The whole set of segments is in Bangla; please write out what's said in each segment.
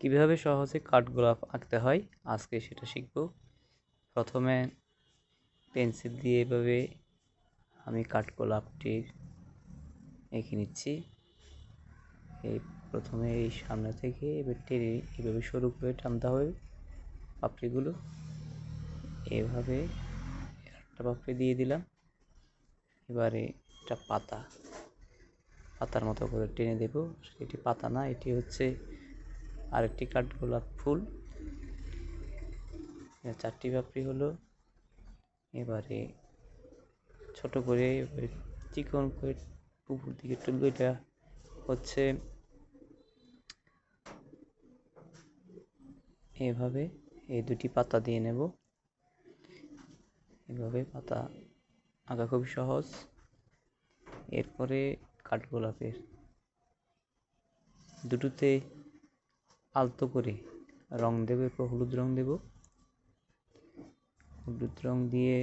কিভাবে সহজে কাঠগোলাপ আঁকতে হয় আজকে সেটা শিখব। প্রথমে পেন্সিল দিয়ে এভাবে আমি কাঠগোলাপটি এঁকে নিচ্ছি। এই প্রথমে এই সামনে থেকে এবার টেনে এভাবে সরু করে টানতে হবে পাপড়িগুলো। এভাবে একটা পাপড়ি দিয়ে দিলাম। এবারে একটা পাতার মতো করে টেনে দেব। এটি পাতা না, এটি হচ্ছে আরেকটি কাঠগোলাপ ফুল। 4টি পাপড়ি হলো। এবারে ছোট করে চিকন করে উপর দিকে তুলব। এটা হচ্ছে এভাবে এই দুটি পাতা দিয়ে নেব। এভাবে পাতা আঁকা খুবই সহজ। এরপরে কাঠগোলাপের দুটোতে আলতো করে রং দেব। এরপর হলুদ রং দেব। হলুদ রং দিয়ে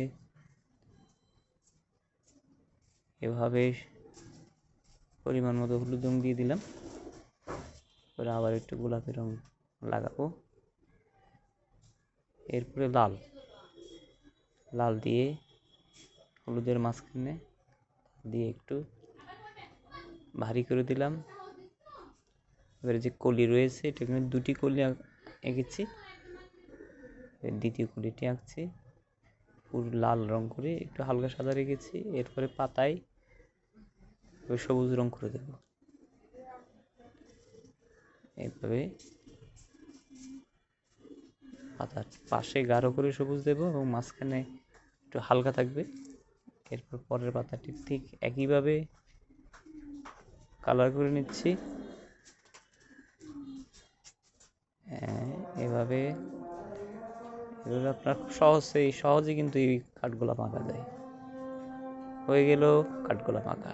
এভাবে পরিমাণ মতো হলুদ রং দিয়ে দিলাম। এরপরে আবার একটু গোলাপি রং লাগাবো। এরপরে লাল দিয়ে হলুদের মাঝখানে দিয়ে একটু ভারী করে দিলাম। এবারে যে কলি রয়েছে, এটা কিন্তু দুটি কলি এঁকেছি। দ্বিতীয় কলিটি আঁকছি পুরো লাল রং করে, একটু হালকা সাদা রেখেছি। এরপরে পাতায় সবুজ রং করে দেব। এইভাবে পাতার পাশে গাঢ় করে সবুজ দেব এবং মাঝখানে একটু হালকা থাকবে। এরপর পরের পাতাটি ঠিক একইভাবে কালার করে নিচ্ছি। এভাবে আপনার সহজে কিন্তু এই কাঠগোলাপ আঁকা যায়। হয়ে গেল কাঠগোলাপ আঁকা।